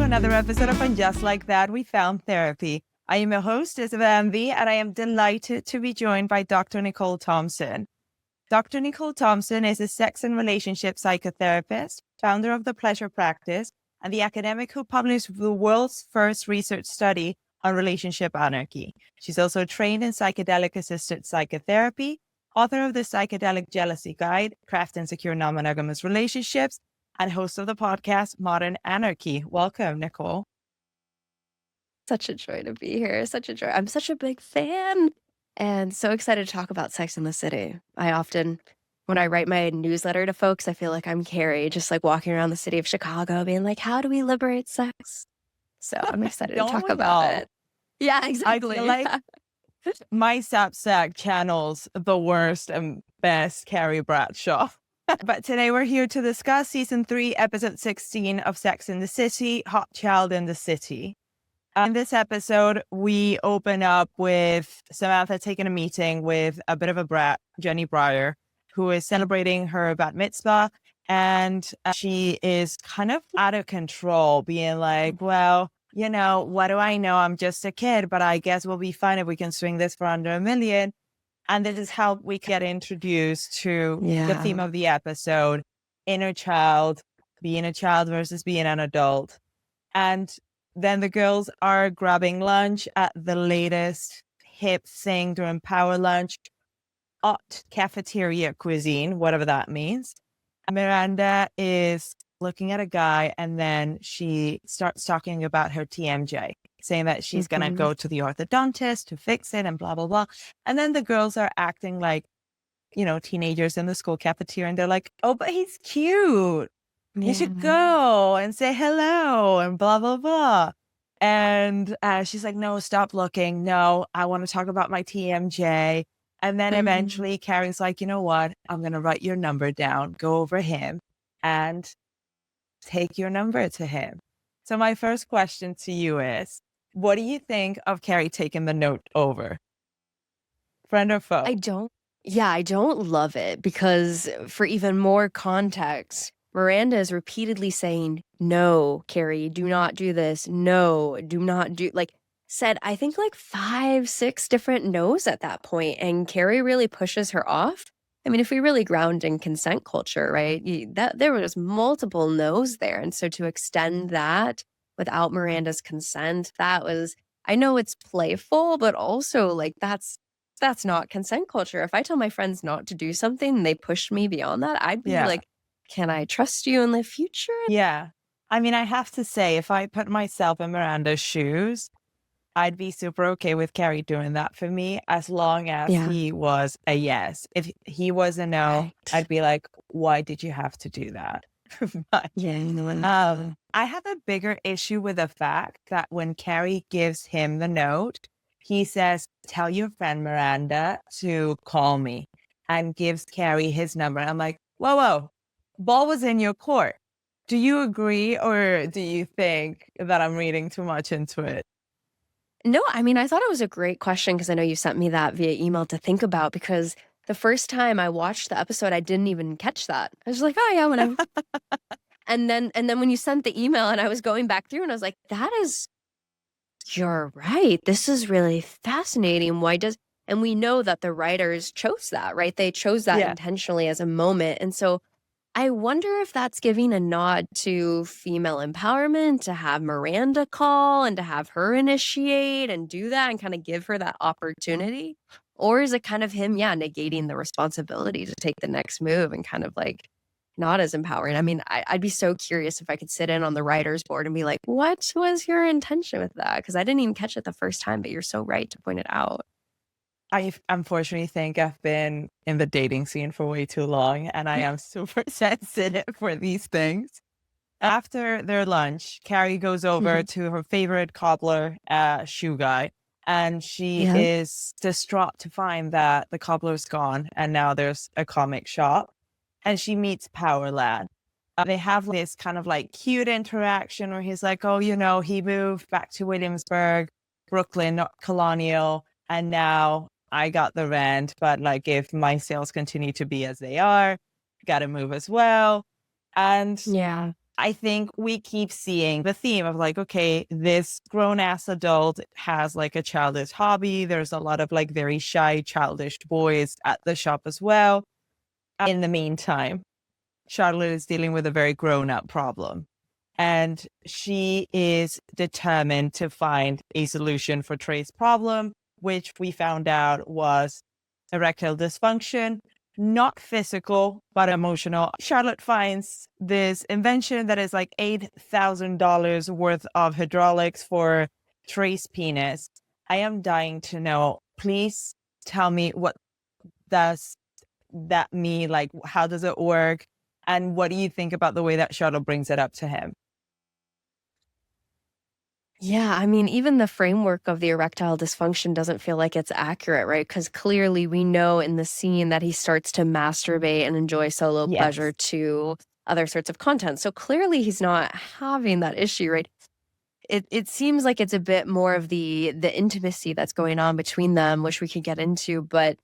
another episode of And Just Like That, We Found Therapy. I am your host, Isabel, and I am delighted to be joined by Dr. Nicole Thompson. Dr. Nicole Thompson is a sex and relationship psychotherapist, founder of the Pleasure Practice, and the academic who published the world's first research study on relationship anarchy. She's also trained in psychedelic-assisted psychotherapy, author of the Psychedelic Jealousy Guide, Craft and Secure Non-Monogamous Relationships, and host of the podcast Modern Anarchy. Welcome, Nicole. Such a joy to be here. Such a joy. I'm such a big fan and so excited to talk about Sex in the City. I often, when I write my newsletter to folks, I feel like I'm Carrie, just like walking around the city of Chicago being like, how do we liberate sex? So I'm excited to talk about it. Yeah, exactly. I feel like my Substack channels the worst and best Carrie Bradshaw. But today we're here to discuss Season 3, Episode 16 of Sex in the City, Hot Child in the City. In this episode, we open up with Samantha taking a meeting with a bit of a brat, Jenny Brier, who is celebrating her bat mitzvah. And she is kind of out of control, being like, well, you know, what do I know? I'm just a kid, but I guess we'll be fine if we can swing this for under $1 million. And this is how we get introduced to the theme of the episode, inner child, being a child versus being an adult. And then the girls are grabbing lunch at the latest hip thing during power lunch, hot cafeteria cuisine, whatever that means. Miranda is looking at a guy, and then she starts talking about her TMJ, saying that she's going to go to the orthodontist to fix it and blah, blah, blah. And then the girls are acting like, you know, teenagers in the school cafeteria, and they're like, oh, but he's cute. You should go and say hello and blah, blah, blah. And she's like, no, stop looking. No, I want to talk about my TMJ. And then eventually Carrie's like, you know what? I'm going to write your number down, go over him and take your number to him. So my first question to you is, what do you think of Carrie taking the note over? Friend or foe? I don't love it because for even more context, Miranda is repeatedly saying, no, Carrie, do not do this. No, do not do, like, said, I think like 5, 6 different no's at that point, and Carrie really pushes her off. I mean, if we really ground in consent culture, right, that there was multiple no's there. And so to extend that without Miranda's consent, that was, I know it's playful, but also like that's not consent culture. If I tell my friends not to do something and they push me beyond that, I'd be like, can I trust you in the future? Yeah. I mean, I have to say, if I put myself in Miranda's shoes, I'd be super okay with Carrie doing that for me, as long as he was a yes. If he was a no, I'd be like, why did you have to do that? But, I have a bigger issue with the fact that when Carrie gives him the note, he says, tell your friend Miranda to call me, and gives Carrie his number. I'm like, whoa, ball was in your court. Do you agree, or do you think that I'm reading too much into it? No, I mean, I thought it was a great question because I know you sent me that via email to think about, because the first time I watched the episode, I didn't even catch that. I was like, oh yeah, whatever. and then when you sent the email and I was going back through and I was like, you're right. This is really fascinating. And we know that the writers chose that, right? They chose that intentionally as a moment. And so I wonder if that's giving a nod to female empowerment, to have Miranda call and to have her initiate and do that and kind of give her that opportunity. Or is it kind of him, negating the responsibility to take the next move and kind of like not as empowering? I mean, I'd be so curious if I could sit in on the writer's board and be like, what was your intention with that? Because I didn't even catch it the first time, but you're so right to point it out. I unfortunately think I've been in the dating scene for way too long, and I am super sensitive for these things. After their lunch, Carrie goes over to her favorite cobbler shoe guy, and she is distraught to find that the cobbler's gone, and now there's a comic shop, and she meets Power Lad. They have this kind of like cute interaction where he's like, oh, you know, he moved back to Williamsburg, Brooklyn, not Colonial, and now I got the rent, but like if my sales continue to be as they are, got to move as well. And I think we keep seeing the theme of like, okay, this grown ass adult has like a childish hobby. There's a lot of like very shy, childish boys at the shop as well. In the meantime, Charlotte is dealing with a very grown up problem. And she is determined to find a solution for Trey's problem, which we found out was erectile dysfunction, not physical, but emotional. Charlotte finds this invention that is like $8,000 worth of hydraulics for Trey's penis. I am dying to know. Please tell me, what does that mean? Like, how does it work? And what do you think about the way that Charlotte brings it up to him? Yeah, I mean, even the framework of the erectile dysfunction doesn't feel like it's accurate, right? Because clearly we know in the scene that he starts to masturbate and enjoy solo pleasure Yes. to other sorts of content. So clearly he's not having that issue, right? It seems like it's a bit more of the intimacy that's going on between them, which we could get into, but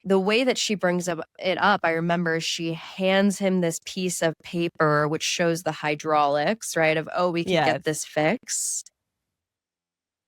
the way that she brings it up, I remember she hands him this piece of paper which shows the hydraulics, right? Of, oh, we could get Yes. this fixed.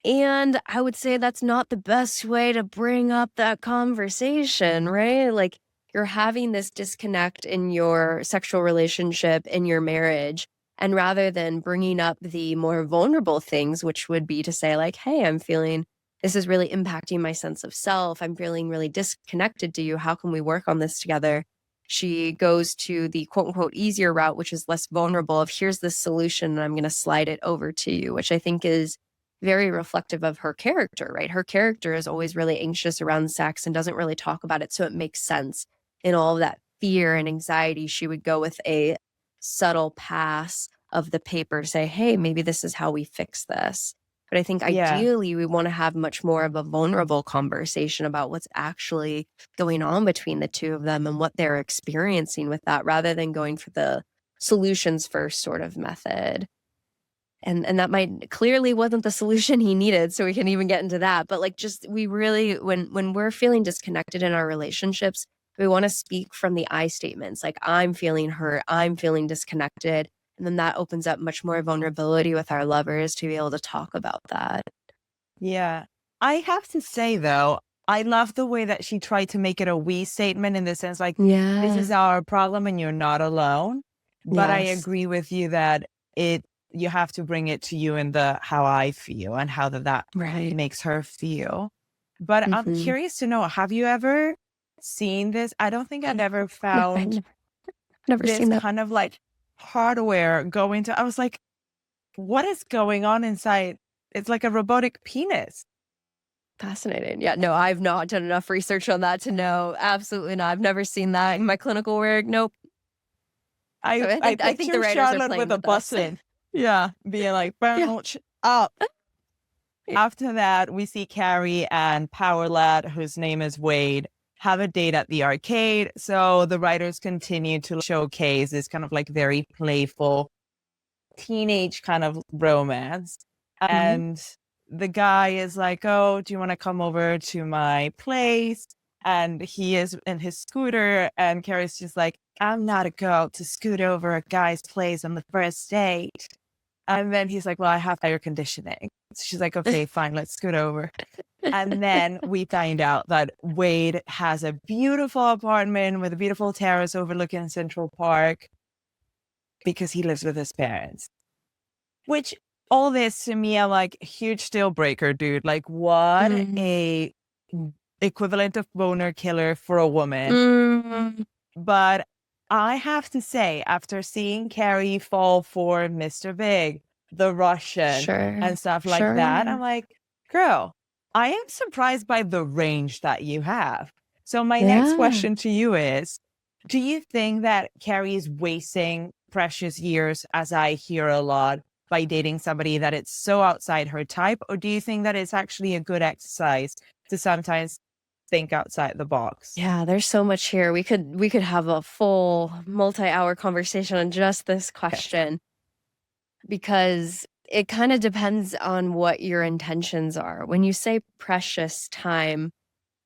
And I would say that's not the best way to bring up that conversation, right? Like, you're having this disconnect in your sexual relationship, in your marriage. And rather than bringing up the more vulnerable things, which would be to say, like, hey, I'm feeling this is really impacting my sense of self. I'm feeling really disconnected to you. How can we work on this together? She goes to the quote unquote easier route, which is less vulnerable of here's the solution and I'm going to slide it over to you, which I think is very reflective of her character, right? Her character is always really anxious around sex and doesn't really talk about it. So it makes sense in all of that fear and anxiety. She would go with a subtle pass of the paper to say, hey, maybe this is how we fix this. But I think Yeah. ideally we want to have much more of a vulnerable conversation about what's actually going on between the two of them and what they're experiencing with that, rather than going for the solutions first sort of method. And that might clearly wasn't the solution he needed, so we can even get into that. But like, just we really, when we're feeling disconnected in our relationships, we want to speak from the I statements, like I'm feeling hurt, I'm feeling disconnected. And then that opens up much more vulnerability with our lovers to be able to talk about that. Yeah. I have to say, though, I love the way that she tried to make it a we statement, in the sense like, this is Yeah. our problem and you're not alone. But I Yes. agree with you that you have to bring it to you in the how I feel and how that Right. makes her feel. But I'm Mm-hmm. curious to know, have you ever seen this? I don't think I've ever No, I've found never this seen that. kind of like hardware go into. I was like, what is going on inside? It's like a robotic penis. Fascinating. Yeah, no, I've not done enough research on that to know. Absolutely not. I've never seen that in my clinical work. Nope. So I I think the picture writers are Charlotte with playing a with us. button. Yeah, being like, Yeah. bounce up. Yeah. After that, we see Carrie and Power Lad, whose name is Wade, have a date at the arcade. So the writers continue to showcase this kind of like very playful teenage kind of romance. Mm-hmm. And the guy is like, oh, do you want to come over to my place? And he is in his scooter. And Carrie's just like, I'm not a girl to scoot over a guy's place on the first date. And then he's like, well, I have air conditioning. So she's like, okay, fine, let's scoot over. And then we find out that Wade has a beautiful apartment with a beautiful terrace overlooking Central Park because he lives with his parents. Which, all this to me, I'm like, huge deal breaker, dude. Like, what Mm-hmm. a equivalent of boner killer for a woman. Mm-hmm. But I have to say, after seeing Carrie fall for Mr. Big, the Russian, Sure. and stuff like that, I'm Sure. like, girl, I am surprised by the range that you have. So my next Yeah. question to you is, do you think that Carrie is wasting precious years, as I hear a lot, by dating somebody that it's so outside her type? Or do you think that it's actually a good exercise to sometimes think outside the box? Yeah, there's so much here. We could have a full multi-hour conversation on just this question, because it kind of depends on what your intentions are. When you say precious time,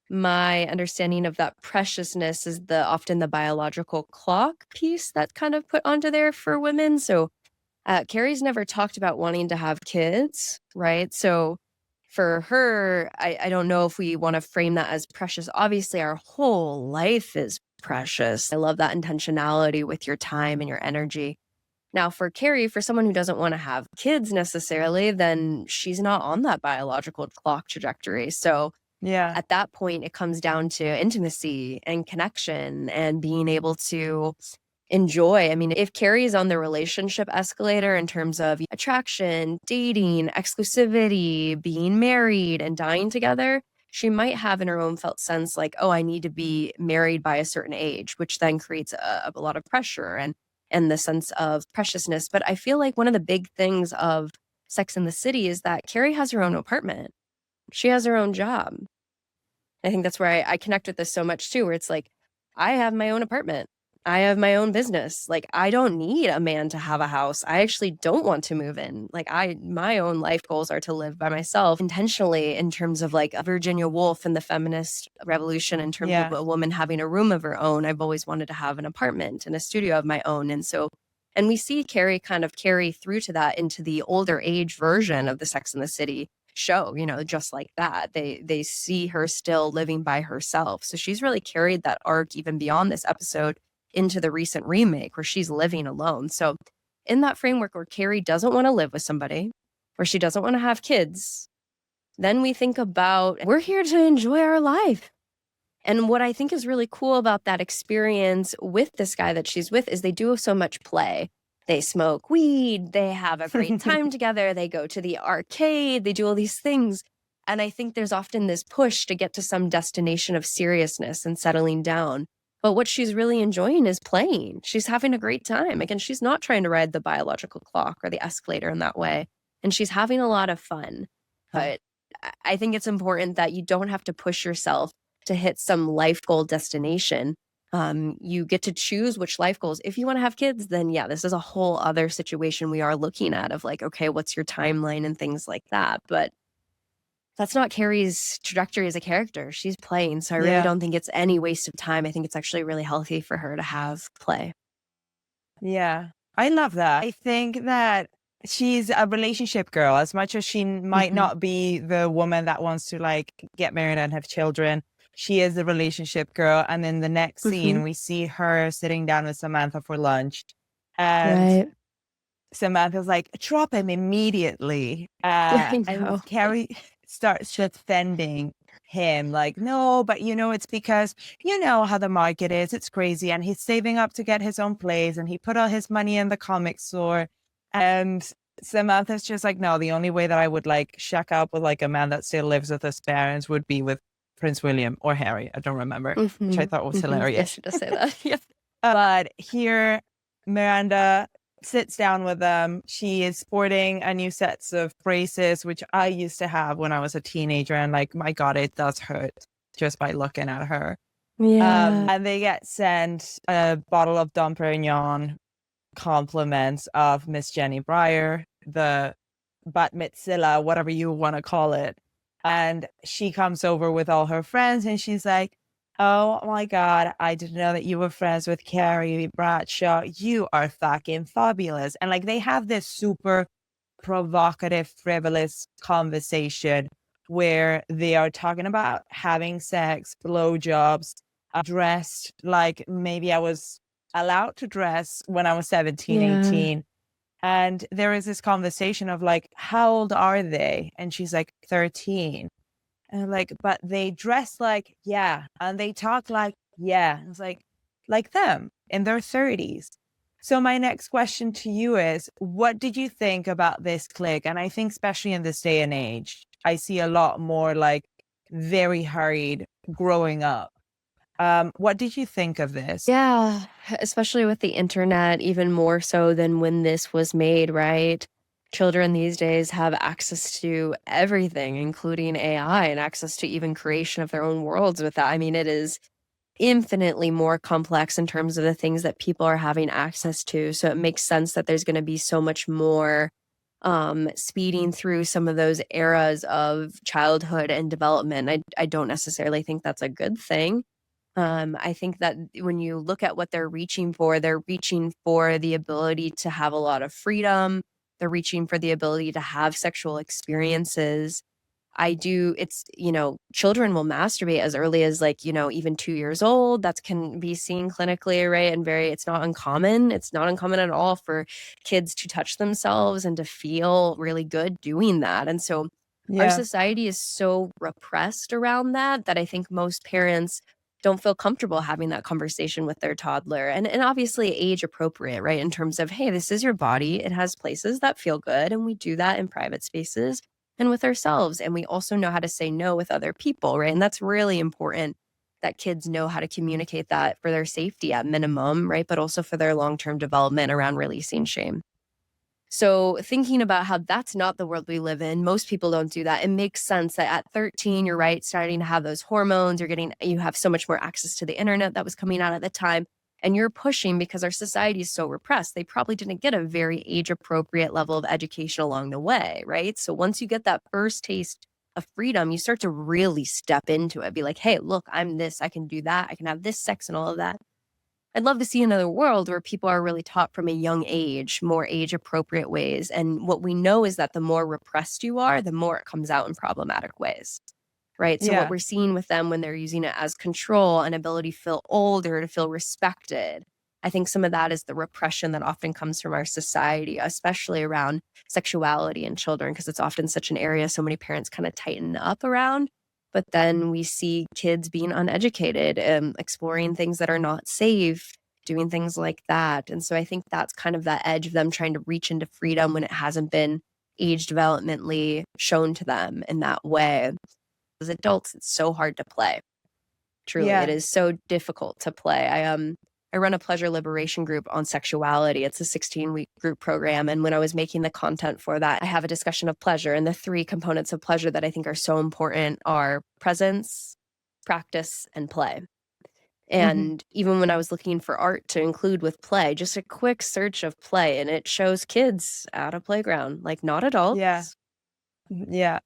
my understanding of that preciousness is often the biological clock piece that's kind of put onto there for women. So Carrie's never talked about wanting to have kids, right? So for her, I don't know if we want to frame that as precious. Obviously, our whole life is precious. I love that intentionality with your time and your energy. Now, for Carrie, for someone who doesn't want to have kids necessarily, then she's not on that biological clock trajectory. So Yeah. at that point, it comes down to intimacy and connection and being able to enjoy. I mean, if Carrie is on the relationship escalator in terms of attraction, dating, exclusivity, being married, and dying together, she might have in her own felt sense like, oh, I need to be married by a certain age, which then creates a lot of pressure and the sense of preciousness. But I feel like one of the big things of Sex in the City is that Carrie has her own apartment. She has her own job. I think that's where I connect with this so much too, where it's like, I have my own apartment. I have my own business. Like, I don't need a man to have a house. I actually don't want to move in. Like, my own life goals are to live by myself intentionally in terms of like Virginia Woolf and the feminist revolution, in terms of a woman having a room of her own. I've always wanted to have an apartment and a studio of my own. And we see Carrie kind of carry through to that into the older age version of the Sex and the City show, just like that. They see her still living by herself. So she's really carried that arc even beyond this episode into the recent remake where she's living alone. So in that framework where Carrie doesn't want to live with somebody, where she doesn't want to have kids, then we think about, we're here to enjoy our life. And what I think is really cool about that experience with this guy that she's with is they do so much play. They smoke weed, they have a great time together, they go to the arcade, they do all these things. And I think there's often this push to get to some destination of seriousness and settling down. But what she's really enjoying is playing. She's having a great time. Again, she's not trying to ride the biological clock or the escalator in that way. And she's having a lot of fun. But I think it's important that you don't have to push yourself to hit some life goal destination. You get to choose which life goals. If you want to have kids, then yeah, this is a whole other situation we are looking at of like, okay, what's your timeline and things like that. But that's not Carrie's trajectory as a character. She's playing. So I really don't think it's any waste of time. I think it's actually really healthy for her to have play. Yeah, I love that. I think that she's a relationship girl. As much as she might not be the woman that wants to like get married and have children, she is the relationship girl. And in the next scene, we see her sitting down with Samantha for lunch. And Samantha's like, drop him immediately. And Carrie starts defending him like, no, but it's because how the market is. It's crazy. And he's saving up to get his own place. And he put all his money in the comic store. And Samantha's just like, no, the only way that I would like shack up with like a man that still lives with his parents would be with Prince William or Harry. I don't remember, which I thought was hilarious. Yes, she does say that. Yeah. But here, Miranda sits down with them. She is sporting a new sets of braces, which I used to have when I was a teenager. And like, my God, it does hurt just by looking at her. Yeah. And they get sent a bottle of Dom Perignon, compliments of Miss Jenny Brier, the bat mitzvah, whatever you want to call it. And she comes over with all her friends and she's like, oh my God, I didn't know that you were friends with Carrie Bradshaw. You are fucking fabulous. And like they have this super provocative, frivolous conversation where they are talking about having sex, blowjobs, dressed like maybe I was allowed to dress when I was 17, 18. And there is this conversation of like, how old are they? And she's like, 13. And I'm like, but they dress like, yeah. And they talk like, yeah. It's like them in their 30s. So my next question to you is, what did you think about this clique? And I think especially in this day and age, I see a lot more like very hurried growing up. What did you think of this? Yeah, especially with the internet, even more so than when this was made, right? Children these days have access to everything, including AI, and access to even creation of their own worlds with that. I mean, it is infinitely more complex in terms of the things that people are having access to. So it makes sense that there's going to be so much more speeding through some of those eras of childhood and development. I don't necessarily think that's a good thing. I think that when you look at what they're reaching for the ability to have a lot of freedom. They're reaching for the ability to have sexual experiences. Children will masturbate as early as even 2 years old. That can be seen clinically, right? And it's not uncommon. It's not uncommon at all for kids to touch themselves and to feel really good doing that. And so our society is so repressed around that I think most parents don't feel comfortable having that conversation with their toddler. And obviously age appropriate, right? In terms of, hey, this is your body. It has places that feel good. And we do that in private spaces and with ourselves. And we also know how to say no with other people, right? And that's really important that kids know how to communicate that for their safety at minimum, right? But also for their long-term development around releasing shame. So thinking about how that's not the world we live in, most people don't do that. It makes sense that at 13, you're right, starting to have those hormones, you have so much more access to the internet that was coming out at the time. And you're pushing because our society is so repressed. They probably didn't get a very age appropriate level of education along the way, right? So once you get that first taste of freedom, you start to really step into it. Be like, hey, look, I'm this, I can do that, I can have this sex and all of that. I'd love to see another world where people are really taught from a young age, more age appropriate ways. And what we know is that the more repressed you are, the more it comes out in problematic ways. Right. So what we're seeing with them when they're using it as control and ability to feel older, to feel respected, I think some of that is the repression that often comes from our society, especially around sexuality in children, because it's often such an area so many parents kind of tighten up around. But then we see kids being uneducated, exploring things that are not safe, doing things like that. And so I think that's kind of that edge of them trying to reach into freedom when it hasn't been age developmentally shown to them in that way. As adults, it's so hard to play. Truly, it is so difficult to play. I run a pleasure liberation group on sexuality. It's a 16-week group program. And when I was making the content for that, I have a discussion of pleasure. And the 3 components of pleasure that I think are so important are presence, practice, and play. And even when I was looking for art to include with play, just a quick search of play, and it shows kids at a playground, like not adults. Yeah.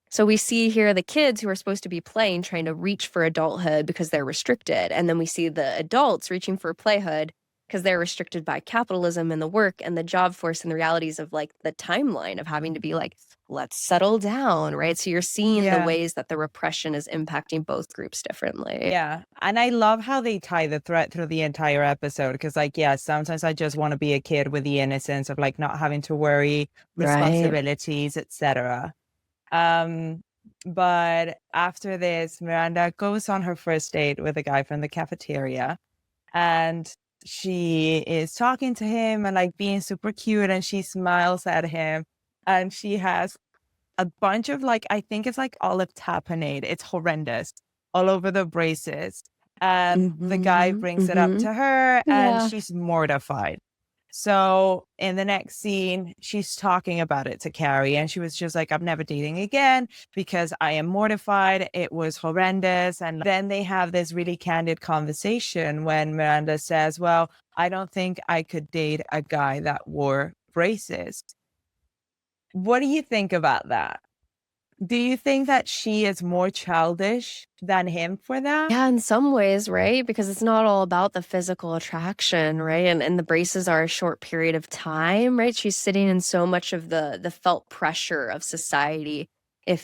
So we see here the kids who are supposed to be playing, trying to reach for adulthood because they're restricted. And then we see the adults reaching for playhood because they're restricted by capitalism and the work and the job force and the realities of like the timeline of having to be like, let's settle down, right? So you're seeing the ways that the repression is impacting both groups differently. Yeah. And I love how they tie the thread through the entire episode because, sometimes I just want to be a kid with the innocence of like not having to worry, responsibilities, etc. But after this, Miranda goes on her first date with a guy from the cafeteria and she is talking to him and like being super cute and she smiles at him and she has a bunch of like, I think it's like olive tapenade. It's horrendous all over the braces. And the guy brings it up to her and she's mortified. So in the next scene, she's talking about it to Carrie and she was just like, I'm never dating again because I am mortified. It was horrendous. And then they have this really candid conversation when Miranda says, well, I don't think I could date a guy that wore braces. What do you think about that? Do you think that she is more childish than him for that? Yeah, in some ways, right? Because it's not all about the physical attraction, right? And the braces are a short period of time, right? She's sitting in so much of the felt pressure of society.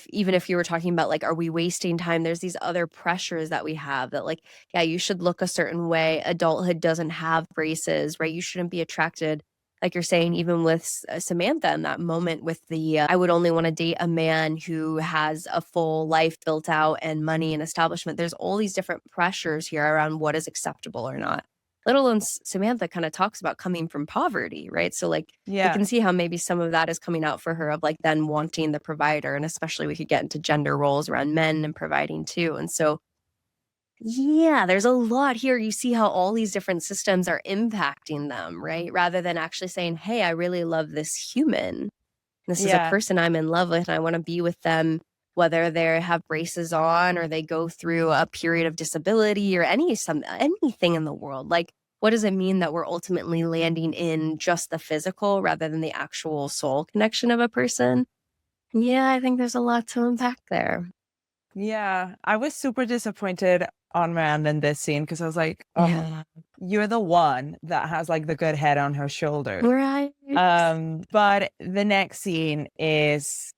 Even if you were talking about like, are we wasting time? There's these other pressures that we have that like, yeah, you should look a certain way. Adulthood doesn't have braces, right? You shouldn't be attracted like you're saying, even with Samantha in that moment with I would only want to date a man who has a full life built out and money and establishment. There's all these different pressures here around what is acceptable or not. Let alone Samantha kind of talks about coming from poverty, right? So like you can see how maybe some of that is coming out for her of like then wanting the provider. And especially we could get into gender roles around men and providing too. And so yeah, there's a lot here. You see how all these different systems are impacting them, right? Rather than actually saying, hey, I really love this human. This is a person I'm in love with and I want to be with them, whether they have braces on or they go through a period of disability or anything in the world. Like what does it mean that we're ultimately landing in just the physical rather than the actual soul connection of a person? Yeah, I think there's a lot to unpack there. Yeah, I was super disappointed on Miranda in this scene because I was like, oh, Yeah. you're the one that has like the good head on her shoulders. Right. But the next scene is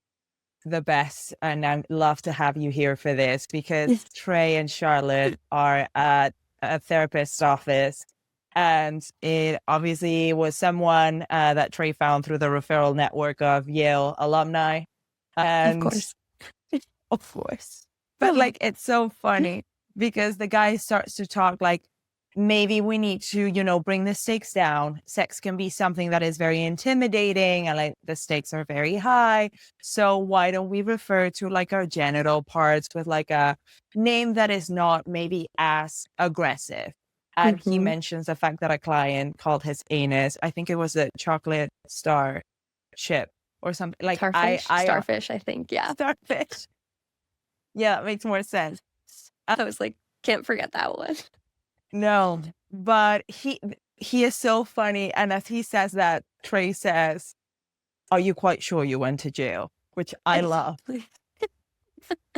the best, and I'd love to have you here for this because Trey and Charlotte are at a therapist's office, and it obviously was someone that Trey found through the referral network of Yale alumni. And Of course. of course. But like, it's so funny because the guy starts to talk like, maybe we need to, bring the stakes down. Sex can be something that is very intimidating and like the stakes are very high. So why don't we refer to like our genital parts with like a name that is not maybe as aggressive? And he mentions the fact that a client called his anus, I think it was a chocolate star chip or something like Starfish, I think. Yeah. Starfish. Yeah, that makes more sense. I was like, can't forget that one. No, but he is so funny. And as he says that, Trey says, are you quite sure you went to jail? Which I love.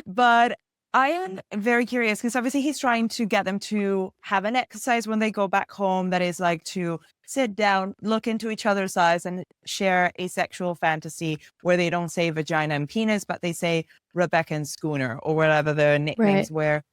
But I am very curious because obviously he's trying to get them to have an exercise when they go back home that is like to sit down, look into each other's eyes and share a sexual fantasy where they don't say vagina and penis, but they say Rebecca and Schooner or whatever their nicknames were.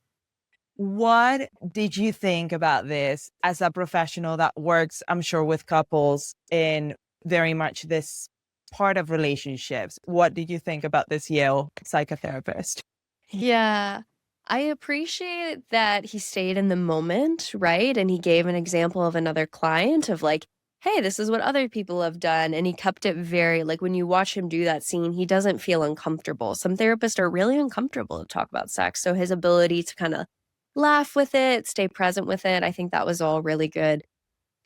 What did you think about this as a professional that works, I'm sure, with couples in very much this part of relationships? What did you think about this Yale psychotherapist? Yeah. I appreciate that he stayed in the moment, right? And he gave an example of another client of like, hey, this is what other people have done. And he kept it very, like, when you watch him do that scene, he doesn't feel uncomfortable. Some therapists are really uncomfortable to talk about sex. So his ability to kind of laugh with it, stay present with it, I think that was all really good.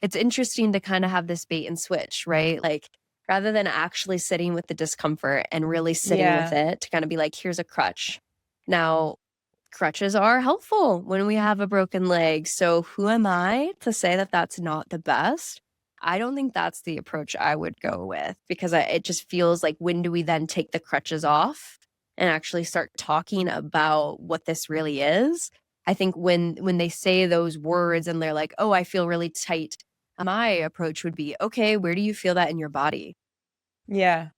It's interesting to kind of have this bait and switch, right? Like, rather than actually sitting with the discomfort and really sitting with it to kind of be like, here's a crutch. Now, crutches are helpful when we have a broken leg. So who am I to say that that's not the best? I don't think that's the approach I would go with because it just feels like, when do we then take the crutches off and actually start talking about what this really is? I think when they say those words and they're like, oh, I feel really tight, my approach would be, okay, where do you feel that in your body? Yeah.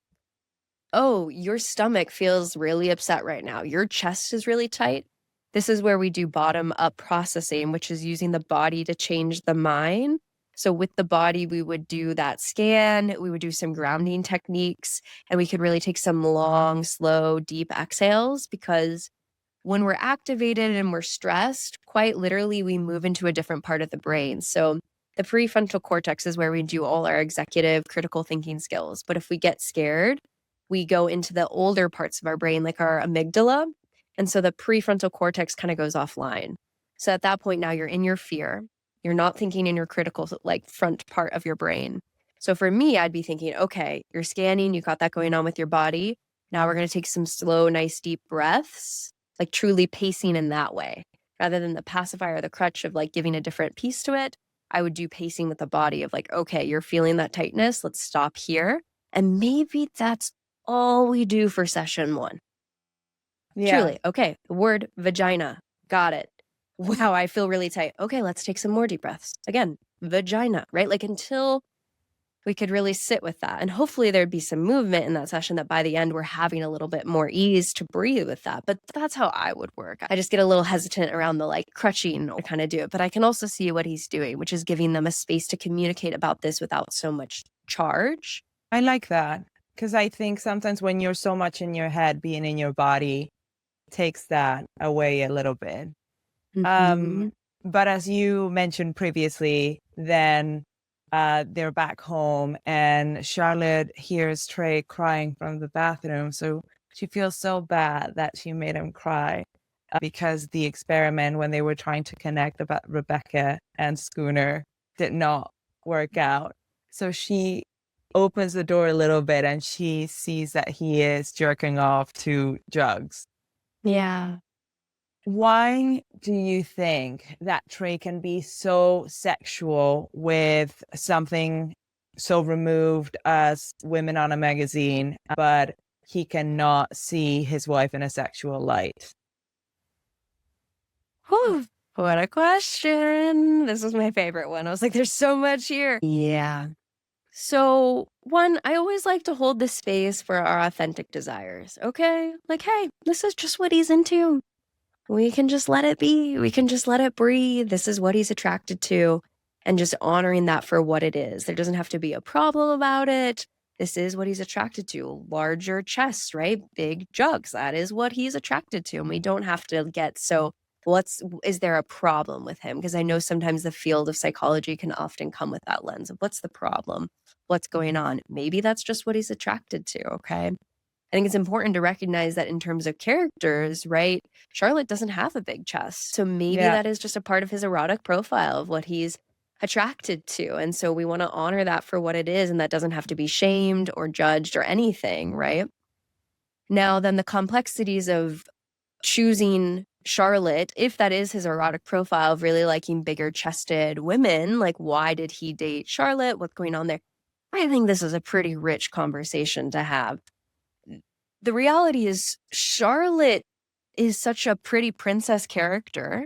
Oh, your stomach feels really upset right now. Your chest is really tight. This is where we do bottom up processing, which is using the body to change the mind. So with the body, we would do that scan, we would do some grounding techniques, and we could really take some long, slow, deep exhales, because when we're activated and we're stressed, quite literally, we move into a different part of the brain. So the prefrontal cortex is where we do all our executive critical thinking skills. But if we get scared, we go into the older parts of our brain, like our amygdala. And so the prefrontal cortex kind of goes offline. So at that point, now you're in your fear. You're not thinking in your critical, like, front part of your brain. So for me, I'd be thinking, okay, you're scanning, you got that going on with your body. Now we're going to take some slow, nice, deep breaths, like truly pacing in that way, rather than the pacifier or the crutch of like giving a different piece to it. I would do pacing with the body of like, okay, you're feeling that tightness. Let's stop here. And maybe that's all we do for session one. Yeah. Truly. Okay. The word vagina. Got it. Wow, I feel really tight. Okay, let's take some more deep breaths. Again, vagina, right? Like, until we could really sit with that. And hopefully there'd be some movement in that session that by the end we're having a little bit more ease to breathe with that. But that's how I would work. I just get a little hesitant around the like crutching to kind of do it. But I can also see what he's doing, which is giving them a space to communicate about this without so much charge. I like that because I think sometimes when you're so much in your head, being in your body takes that away a little bit. But as you mentioned previously, then they're back home and Charlotte hears Trey crying from the bathroom. So she feels so bad that she made him cry because the experiment when they were trying to connect about Rebecca and Schooner did not work out. So she opens the door a little bit and she sees that he is jerking off to Juggs. Yeah. Why do you think that Trey can be so sexual with something so removed as Women on a Magazine, but he cannot see his wife in a sexual light? Whew, what a question. This was my favorite one. I was like, there's so much here. Yeah. So, one, I always like to hold the space for our authentic desires, okay? Like, hey, this is just what he's into. We can just let it be. We can just let it breathe. This is what he's attracted to. And just honoring that for what it is. There doesn't have to be a problem about it. This is what he's attracted to. Larger chests, right? Big jugs. That is what he's attracted to. And we don't have to get so, is there a problem with him? Because I know sometimes the field of psychology can often come with that lens of what's the problem? What's going on? Maybe that's just what he's attracted to, okay? I think it's important to recognize that in terms of characters, right? Charlotte doesn't have a big chest. So maybe that is just a part of his erotic profile of what he's attracted to. And so we want to honor that for what it is. And that doesn't have to be shamed or judged or anything, right? Now, then the complexities of choosing Charlotte, if that is his erotic profile of really liking bigger chested women, like why did he date Charlotte? What's going on there? I think this is a pretty rich conversation to have. The reality is Charlotte is such a pretty princess character.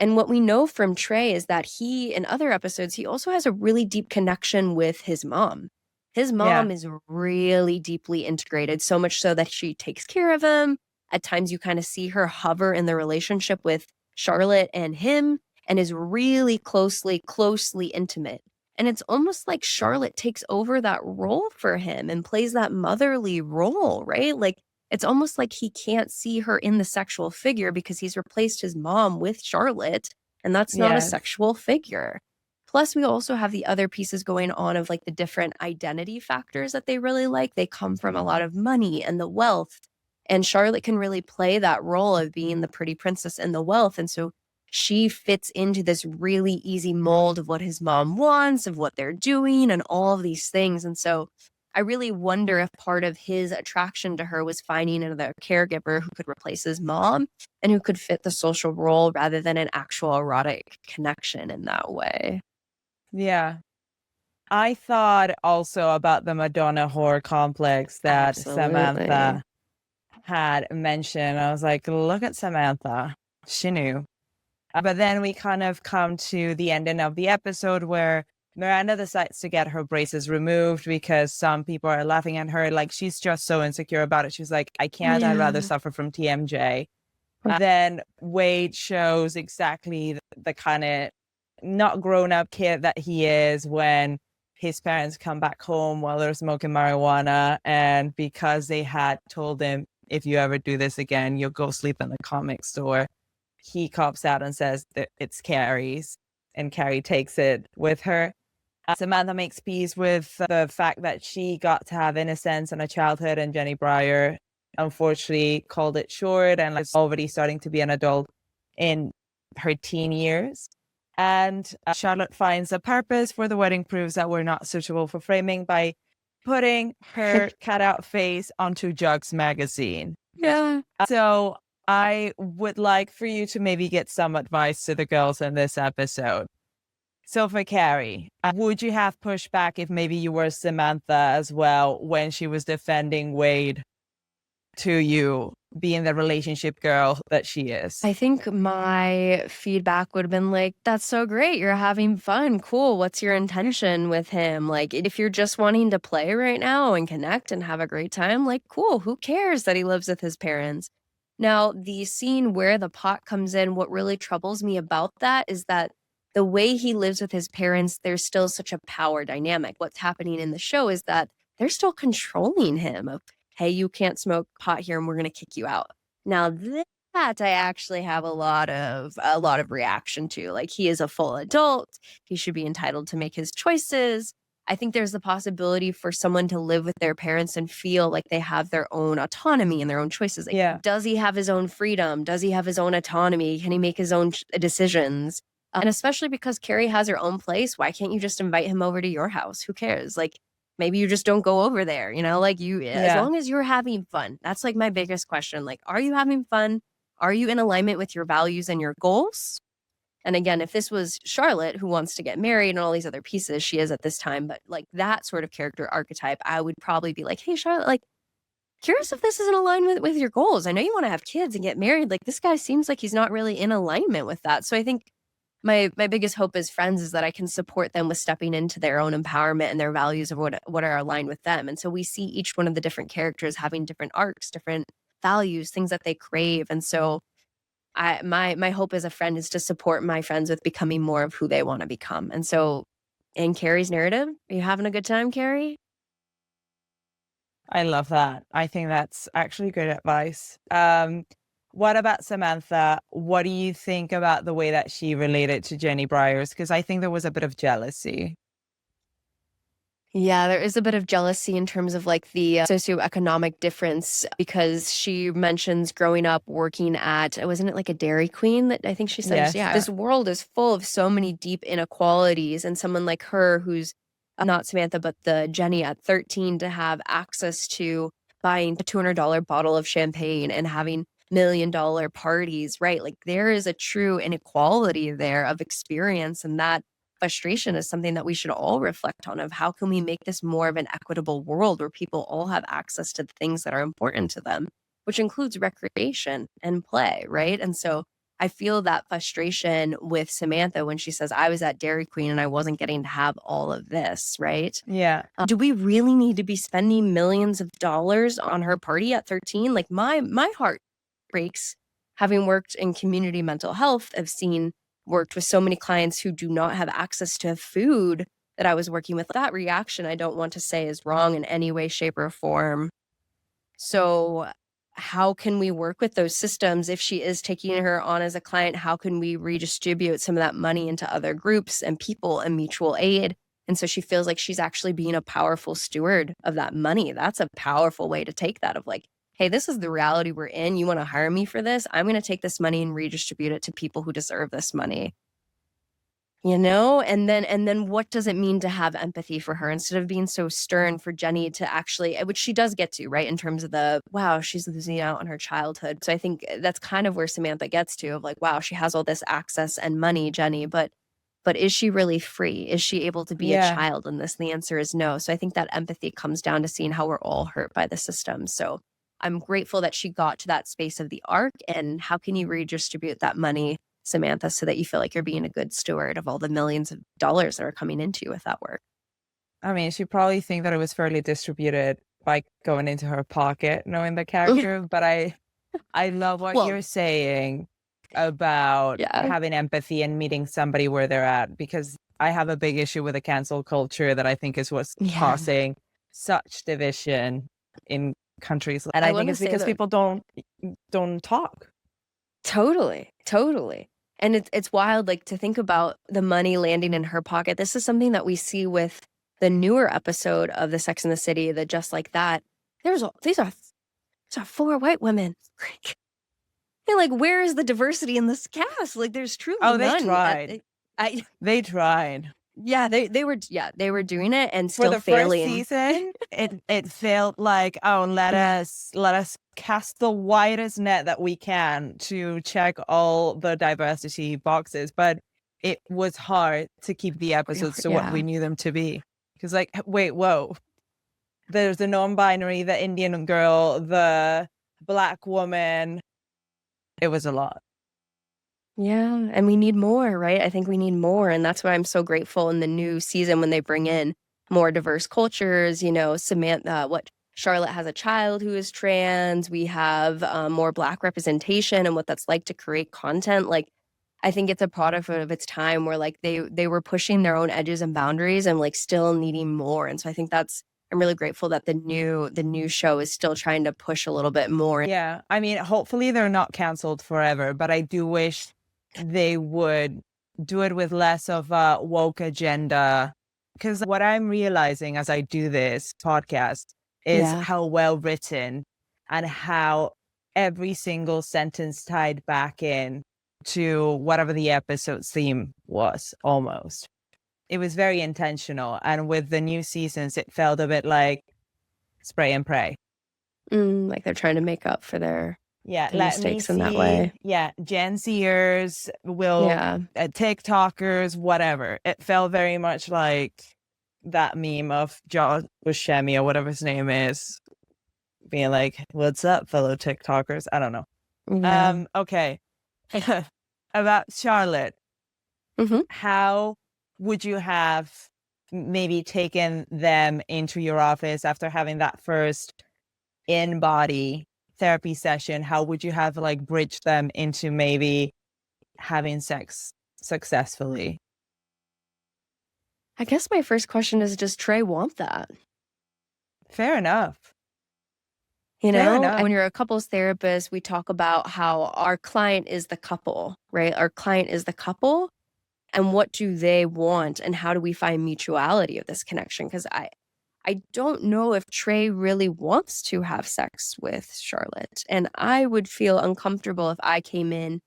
And what we know from Trey is that he, in other episodes, he also has a really deep connection with his mom. His mom is really deeply integrated, so much so that she takes care of him. At times you kind of see her hover in the relationship with Charlotte and him and is really closely intimate. And it's almost like Charlotte takes over that role for him and plays that motherly role, right? Like it's almost like he can't see her in the sexual figure because he's replaced his mom with Charlotte, and that's not a sexual figure. Plus, we also have the other pieces going on of like the different identity factors that they really like. They come from a lot of money and the wealth. And Charlotte can really play that role of being the pretty princess and the wealth. And so she fits into this really easy mold of what his mom wants, of what they're doing, and all of these things. And so I really wonder if part of his attraction to her was finding another caregiver who could replace his mom and who could fit the social role rather than an actual erotic connection in that way. Yeah. I thought also about the Madonna-whore complex that Samantha had mentioned. I was like, look at Samantha. She knew. But then we kind of come to the ending of the episode where Miranda decides to get her braces removed because some people are laughing at her. Like, she's just so insecure about it. She's like, I can't. I'd rather suffer from TMJ. Then Wade shows exactly the kind of not grown-up kid that he is when his parents come back home while they're smoking marijuana. And because they had told him, if you ever do this again, you'll go sleep in the comic store, he cops out and says that it's Carrie's, and Carrie takes it with her. Samantha makes peace with the fact that she got to have innocence and a childhood, and Jenny Brier unfortunately called it short and is already starting to be an adult in her teen years. And Charlotte finds a purpose for the wedding proofs that were not suitable for framing by putting her cutout face onto Juggs magazine. Yeah. So I would like for you to maybe get some advice to the girls in this episode. So for Carrie, would you have pushed back if maybe you were Samantha as well when she was defending Wade to you, being the relationship girl that she is? I think my feedback would have been like, that's so great. You're having fun. Cool. What's your intention with him? Like, if you're just wanting to play right now and connect and have a great time, like, cool. Who cares that he lives with his parents? Now, the scene where the pot comes in, what really troubles me about that is that the way he lives with his parents, there's still such a power dynamic. What's happening in the show is that they're still controlling him of, hey, you can't smoke pot here and we're going to kick you out. Now that I actually have a lot of reaction to. Like, he is a full adult. He should be entitled to make his choices. I think there's the possibility for someone to live with their parents and feel like they have their own autonomy and their own choices. Like, does he have his own freedom? Does he have his own autonomy? Can he make his own decisions? And especially because Carrie has her own place, why can't you just invite him over to your house? Who cares? Like, maybe you just don't go over there, like as long as you're having fun. That's like my biggest question. Like, are you having fun? Are you in alignment with your values and your goals? And again, if this was Charlotte who wants to get married and all these other pieces, she is at this time, but like that sort of character archetype, I would probably be like, hey, Charlotte, like, curious if this is in alignment with your goals. I know you want to have kids and get married. Like, this guy seems like he's not really in alignment with that. So I think my biggest hope as friends is that I can support them with stepping into their own empowerment and their values of what are aligned with them. And so we see each one of the different characters having different arcs, different values, things that they crave. And so my hope as a friend is to support my friends with becoming more of who they want to become. And so in Carrie's narrative, are you having a good time, Carrie? I love that. I think that's actually good advice. What about Samantha? What do you think about the way that she related to Jenny Briers? Because I think there was a bit of jealousy. Yeah, there is a bit of jealousy in terms of like the socioeconomic difference, because she mentions growing up working at, wasn't it like a Dairy Queen that I think she said? Yes. Yeah, this world is full of so many deep inequalities, and someone like her who's not Samantha, but the Jenny at 13 to have access to buying a $200 bottle of champagne and having $1 million parties, right? Like there is a true inequality there of experience, and that frustration is something that we should all reflect on, of how can we make this more of an equitable world where people all have access to the things that are important to them, which includes recreation and play, right? And so I feel that frustration with Samantha when she says, I was at Dairy Queen and I wasn't getting to have all of this, right? Yeah. Do we really need to be spending millions of dollars on her party at 13? Like my heart breaks, having worked in community mental health. I've worked with so many clients who do not have access to food that I was working with. That reaction, I don't want to say is wrong in any way, shape, or form. So how can we work with those systems? If she is taking her on as a client, how can we redistribute some of that money into other groups and people and mutual aid? And so she feels like she's actually being a powerful steward of that money. That's a powerful way to take that, of like, hey, this is the reality we're in. You want to hire me for this? I'm going to take this money and redistribute it to people who deserve this money. You know, and then what does it mean to have empathy for her instead of being so stern, for Jenny to actually, which she does get to, right? In terms of the, wow, she's losing out on her childhood. So I think that's kind of where Samantha gets to, of like, wow, she has all this access and money, Jenny, but is she really free? Is she able to be a child in this? And the answer is no. So I think that empathy comes down to seeing how we're all hurt by the system. So I'm grateful that she got to that space of the arc. And how can you redistribute that money, Samantha, so that you feel like you're being a good steward of all the millions of dollars that are coming into you with that work? I mean, she probably think that it was fairly distributed by going into her pocket, knowing the character. But I love what you're saying about having empathy and meeting somebody where they're at, because I have a big issue with the cancel culture that I think is what's causing such division in countries. And I think it's because people don't talk. Totally. And it's wild, like, to think about the money landing in her pocket. This is something that we see with the newer episode of the Sex and the City, that just like that, these are 4 white women. Like, where is the diversity in this cast? Like, there's truly none. They tried. They tried. Yeah, they were doing it and still for the failing. First season, it felt like, oh, let us cast the widest net that we can to check all the diversity boxes, but it was hard to keep the episodes to what we knew them to be. Because like, wait, whoa, there's the non-binary, the Indian girl, the Black woman. It was a lot. Yeah, and we need more, right? I think we need more, and that's why I'm so grateful in the new season when they bring in more diverse cultures. You know, Charlotte has a child who is trans. We have more Black representation and what that's like to create content. Like, I think it's a product of its time, where like they were pushing their own edges and boundaries and like still needing more. And so I think I'm really grateful that the new show is still trying to push a little bit more. Yeah, I mean, hopefully they're not canceled forever, but I do wish they would do it with less of a woke agenda. Because what I'm realizing as I do this podcast is how well written and how every single sentence tied back in to whatever the episode's theme was, almost. It was very intentional. And with the new seasons, it felt a bit like spray and pray. Like they're trying to make up for their Yeah, the let me mistakes in that see. way. Yeah, Gen Zers will, Yeah. TikTokers, whatever. It felt very much like that meme of Josh Buscemi or whatever his name is, being like, "What's up, fellow TikTokers?" I don't know. Yeah. Okay. About Charlotte, hmm how would you have maybe taken them into your office after having that first in-body therapy session? How would you have like bridged them into maybe having sex successfully? I guess my first question is, does Trey want that? Fair enough. You Fair know, enough. when you're a couples therapist, we talk about how our client is the couple, right? Our client is the couple, and what do they want, and how do we find mutuality of this connection? Because I don't know if Trey really wants to have sex with Charlotte, and I would feel uncomfortable if I came in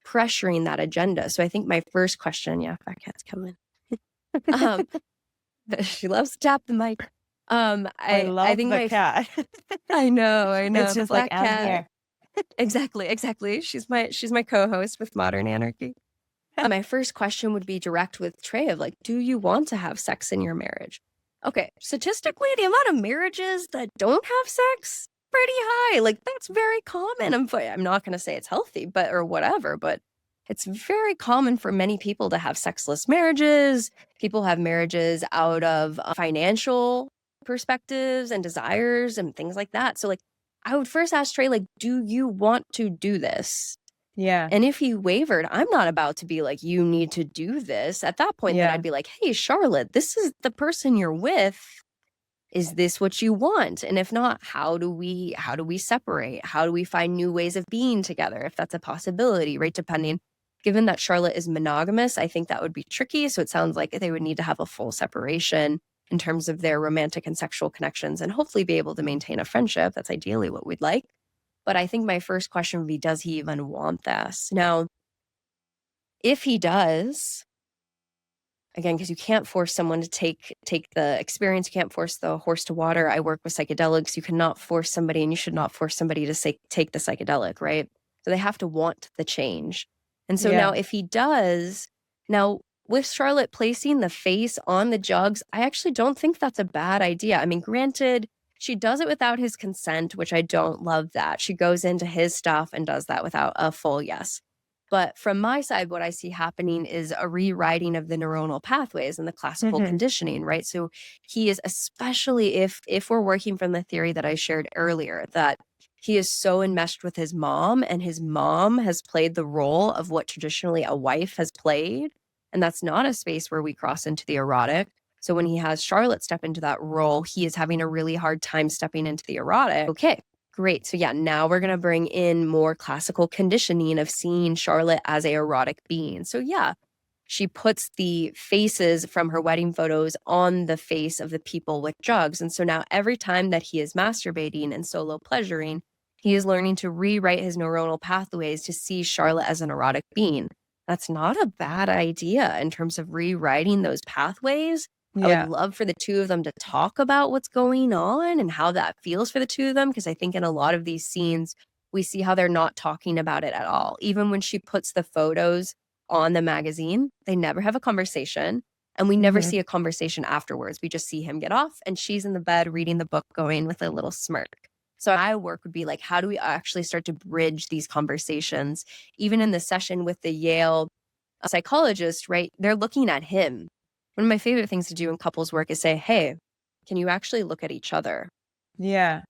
pressuring that agenda. So I think my first question, yeah, fat cat's coming. um, she loves to tap the mic. I I love think the cat. I know, It's the just like, fat I'm cat. here. Exactly. She's my co-host with Modern Anarchy. My first question would be direct with Trey of like, do you want to have sex in your marriage? Okay, statistically, the amount of marriages that don't have sex pretty high. Like that's very common. I'm not going to say it's healthy, or whatever, but it's very common for many people to have sexless marriages. People have marriages out of financial perspectives and desires and things like that. So like, I would first ask Trey, like, do you want to do this? Yeah. And if he wavered, I'm not about to be like, you need to do this. At that point, then Yeah. I'd be like, hey, Charlotte, this is the person you're with. Is this what you want? And if not, how do we separate? How do we find new ways of being together if that's a possibility, right? Given that Charlotte is monogamous, I think that would be tricky. So it sounds like they would need to have a full separation in terms of their romantic and sexual connections and hopefully be able to maintain a friendship. That's ideally what we'd like. But I think my first question would be, does he even want this? Now, if he does, again, because you can't force someone to take the experience, you can't force the horse to water. I work with psychedelics. You cannot force somebody, and you should not force somebody to take the psychedelic, right? So they have to want the change. And so now if he does, now with Charlotte placing the face on the jugs, I actually don't think that's a bad idea. I mean, granted, she does it without his consent, which I don't love that. She goes into his stuff and does that without a full yes. But from my side, what I see happening is a rewriting of the neuronal pathways and the classical conditioning, right? So he is, especially if we're working from the theory that I shared earlier, that he is so enmeshed with his mom, and his mom has played the role of what traditionally a wife has played. And that's not a space where we cross into the erotic. So when he has Charlotte step into that role, he is having a really hard time stepping into the erotic. Okay, great. So yeah, now we're going to bring in more classical conditioning of seeing Charlotte as a erotic being. So yeah, she puts the faces from her wedding photos on the face of the people with Juggs. And so now every time that he is masturbating and solo pleasuring, he is learning to rewrite his neuronal pathways to see Charlotte as an erotic being. That's not a bad idea in terms of rewriting those pathways. I would love for the two of them to talk about what's going on and how that feels for the two of them, because I think in a lot of these scenes, we see how they're not talking about it at all. Even when she puts the photos on the magazine, they never have a conversation, and we never see a conversation afterwards. We just see him get off, and she's in the bed reading the book going with a little smirk. So my work would be like, how do we actually start to bridge these conversations? Even in the session with the Yale psychologist, right? They're looking at him. One of my favorite things to do in couples work is say, hey, can you actually look at each other? Yeah.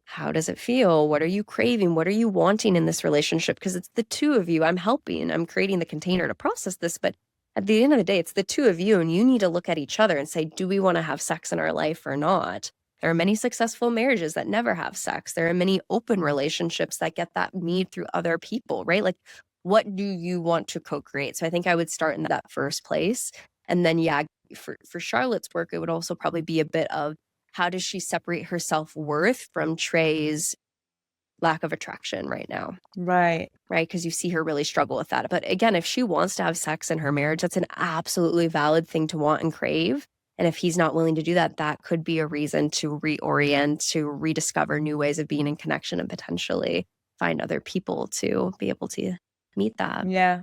How does it feel? What are you craving? What are you wanting in this relationship? Because it's the two of you. I'm helping. I'm creating the container to process this. But at the end of the day, it's the two of you. And you need to look at each other and say, do we want to have sex in our life or not? There are many successful marriages that never have sex. There are many open relationships that get that need through other people, right? Like, what do you want to co-create? So I think I would start in that first place. And then, yeah, for Charlotte's work, it would also probably be a bit of, how does she separate her self-worth from Trey's lack of attraction right now? Right. Right? Because you see her really struggle with that. But again, if she wants to have sex in her marriage, that's an absolutely valid thing to want and crave. And if he's not willing to do that, that could be a reason to reorient, to rediscover new ways of being in connection and potentially find other people to be able to meet that. Yeah.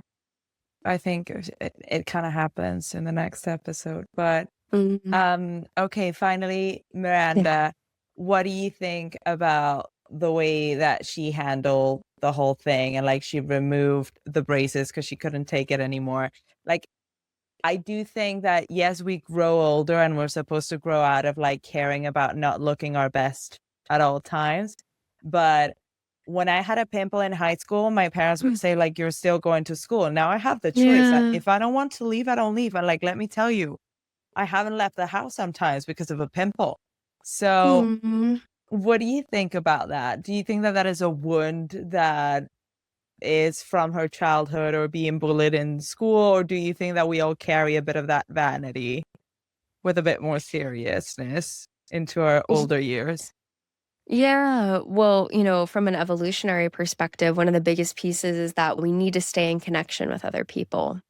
I think it kind of happens in the next episode. But okay, finally, Miranda, what do you think about the way that she handled the whole thing and like she removed the braces because she couldn't take it anymore? Like, I do think that yes, we grow older and we're supposed to grow out of like caring about not looking our best at all times. But when I had a pimple in high school, my parents would say like, you're still going to school. Now I have the choice. If I don't want to leave, I don't leave. And like, let me tell you, I haven't left the house sometimes because of a pimple. So what do you think about that? Do you think that that is a wound that is from her childhood or being bullied in school? Or do you think that we all carry a bit of that vanity with a bit more seriousness into our older years? Yeah. Well, from an evolutionary perspective, one of the biggest pieces is that we need to stay in connection with other people,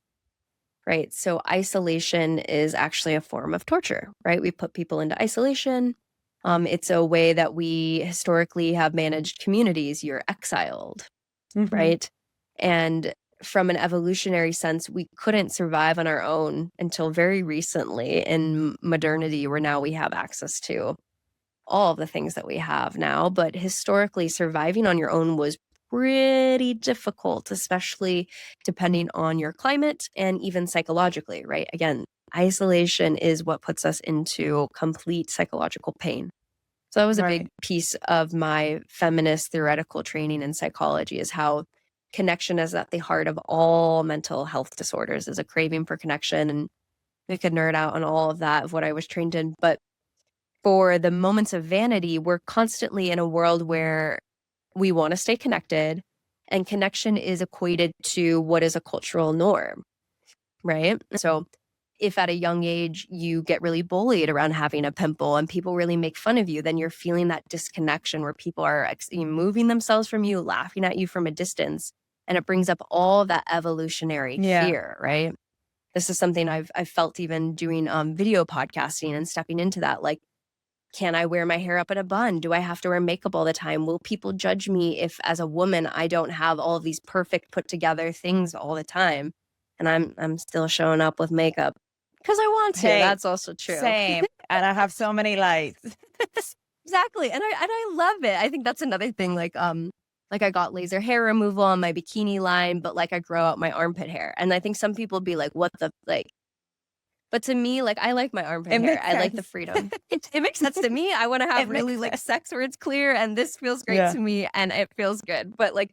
right? So isolation is actually a form of torture, right? We put people into isolation. It's a way that we historically have managed communities. You're exiled, right? And from an evolutionary sense, we couldn't survive on our own until very recently in modernity, where now we have access to all of the things that we have now. But historically, surviving on your own was pretty difficult, especially depending on your climate and even psychologically, right? Again, isolation is what puts us into complete psychological pain. So that was a big piece of my feminist theoretical training in psychology, is how connection is at the heart of all mental health disorders, is a craving for connection. And we could nerd out on all of that, of what I was trained in. But for the moments of vanity, we're constantly in a world where we want to stay connected, and connection is equated to what is a cultural norm, right? So if at a young age you get really bullied around having a pimple and people really make fun of you, then you're feeling that disconnection where people are moving themselves from you, laughing at you from a distance. And it brings up all of that evolutionary fear, right? This is something I've felt even doing video podcasting and stepping into that. Like, can I wear my hair up in a bun? Do I have to wear makeup all the time? Will people judge me if, as a woman, I don't have all of these perfect put together things all the time? And I'm still showing up with makeup because I want to. That's also true. Same. And I have so many lights. Exactly. And I love it. I think that's another thing. Like I got laser hair removal on my bikini line, but like I grow out my armpit hair. And I think some people be like, what the, like, but to me, like, I like my armpit hair. I like the freedom. It makes sense to me. I want to have really like sex where it's clear, and this feels great to me, and it feels good. But like,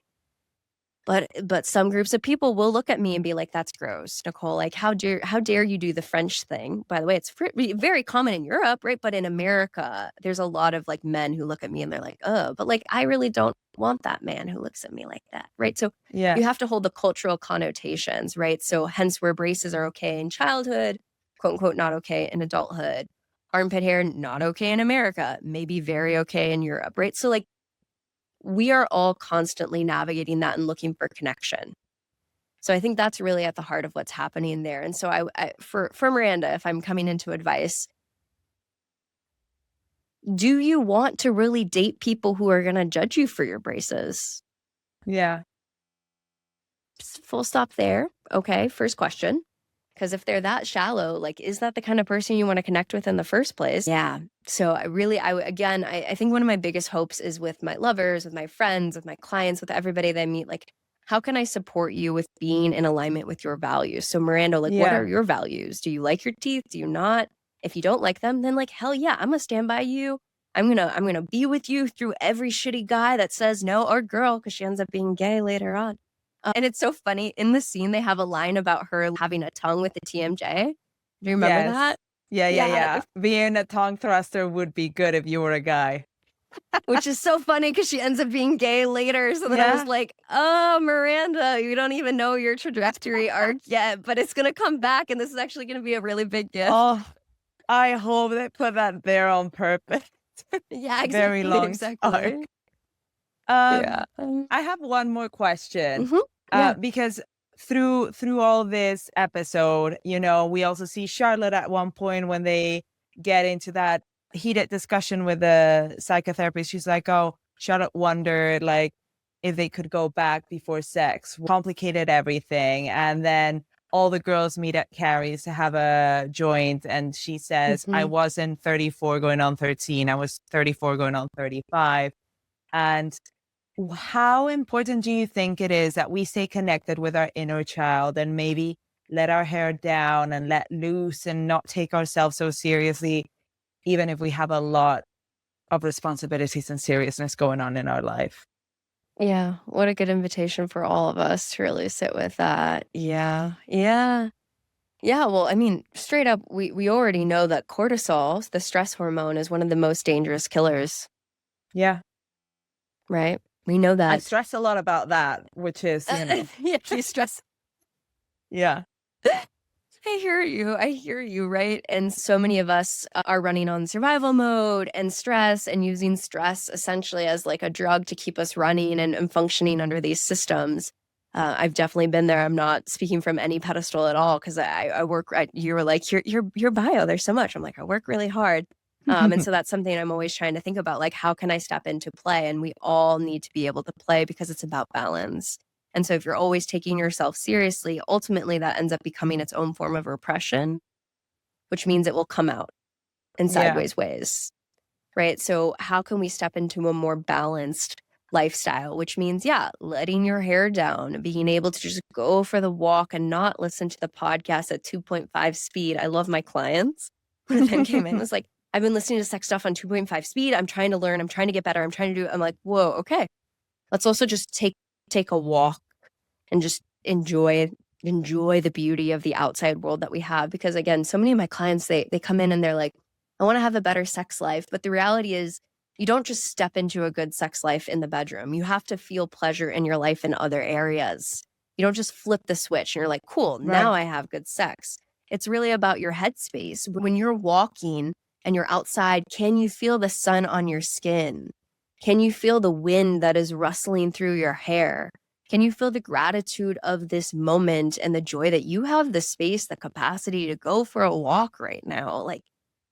but some groups of people will look at me and be like, "That's gross, Nicole. Like, how dare you do the French thing?" By the way, it's very common in Europe, right? But in America, there's a lot of like men who look at me and they're like, "Oh," but like, I really don't want that man who looks at me like that, right? So you have to hold the cultural connotations, right? So hence, where braces are okay in childhood, quote unquote, not okay in adulthood. Armpit hair, not okay in America, maybe very okay in Europe, right? So like, we are all constantly navigating that and looking for connection. So I think that's really at the heart of what's happening there. And so for Miranda, if I'm coming into advice, do you want to really date people who are going to judge you for your braces? Yeah. Full stop there. Okay, first question. Because if they're that shallow, like, is that the kind of person you want to connect with in the first place? Yeah. So I think one of my biggest hopes is with my lovers, with my friends, with my clients, with everybody that I meet, like, how can I support you with being in alignment with your values? So Miranda, like, what are your values? Do you like your teeth? Do you not? If you don't like them, then like, hell yeah, I'm gonna stand by you. I'm gonna be with you through every shitty guy that says no, or girl, because she ends up being gay later on. And it's so funny. In the scene, they have a line about her having a tongue with the TMJ. Do you remember that? Yeah. Being a tongue thruster would be good if you were a guy. Which is so funny because she ends up being gay later. So then I was like, oh, Miranda, you don't even know your trajectory arc yet, but it's going to come back. And this is actually going to be a really big gift. Oh, I hope they put that there on purpose. Yeah, exactly. Very long exactly. arc. I have one more question. Yeah. Because through all this episode, we also see Charlotte at one point when they get into that heated discussion with the psychotherapist. She's like, oh, Charlotte wondered like if they could go back before sex, complicated everything. And then all the girls meet at Carrie's to have a joint. And she says, I wasn't 34 going on 13. I was 34 going on 35. And how important do you think it is that we stay connected with our inner child and maybe let our hair down and let loose and not take ourselves so seriously, even if we have a lot of responsibilities and seriousness going on in our life? Yeah, what a good invitation for all of us to really sit with that. Yeah. Yeah. Yeah, well, I mean, straight up, we already know that cortisol, the stress hormone, is one of the most dangerous killers, Yeah. right? We know I that. stress a lot about that, which is, Yeah, you stress. yeah. I hear you, right? And so many of us are running on survival mode and stress and using stress essentially as like a drug to keep us running and functioning under these systems. I've definitely been there. I'm not speaking from any pedestal at all because I work. You were like your bio. There's so much. I'm like I work really hard, and so that's something I'm always trying to think about. Like how can I step into play? And we all need to be able to play because it's about balance. And so if you're always taking yourself seriously, ultimately that ends up becoming its own form of repression, which means it will come out in sideways ways, right? So how can we step into a more balanced lifestyle, which means, letting your hair down, being able to just go for the walk and not listen to the podcast at 2.5 speed. I love my clients. One of them came in and was like, I've been listening to sex stuff on 2.5 speed. I'm trying to learn. I'm trying to get better. I'm like, whoa, okay. Let's also just take a walk and just enjoy the beauty of the outside world that we have. Because again, so many of my clients, they come in and they're like, I want to have a better sex life. But the reality is you don't just step into a good sex life in the bedroom. You have to feel pleasure in your life in other areas. You don't just flip the switch and you're like, cool, now I have good sex. It's really about your headspace. When you're walking and you're outside, can you feel the sun on your skin? Can you feel the wind that is rustling through your hair? Can you feel the gratitude of this moment and the joy that you have the space, the capacity to go for a walk right now? Like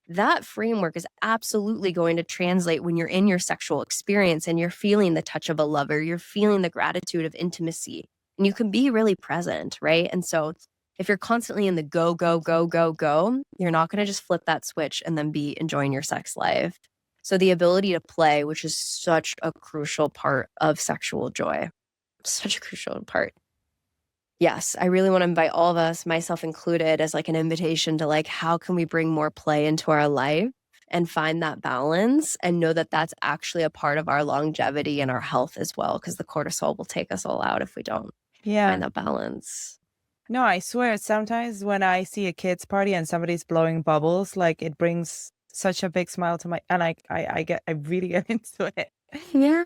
that framework is absolutely going to translate when you're in your sexual experience and you're feeling the touch of a lover, you're feeling the gratitude of intimacy, and you can be really present, right? And so if you're constantly in the go, go, go, go, go, you're not going to just flip that switch and then be enjoying your sex life. So the ability to play, which is such a crucial part of sexual joy, such a crucial part. Yes, I really want to invite all of us, myself included, as like an invitation to like, how can we bring more play into our life and find that balance and know that that's actually a part of our longevity and our health as well, because the cortisol will take us all out if we don't find that balance. No, I swear, sometimes when I see a kids party and somebody's blowing bubbles, like it brings such a big smile to my, and I really get into it. Yeah.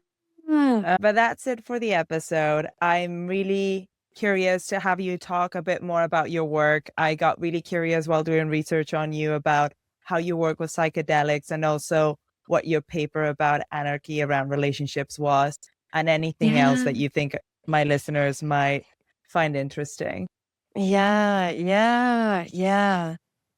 But that's it for the episode. I'm really curious to have you talk a bit more about your work. I got really curious while doing research on you about how you work with psychedelics and also what your paper about anarchy around relationships was, and anything else that you think my listeners might find interesting. Yeah.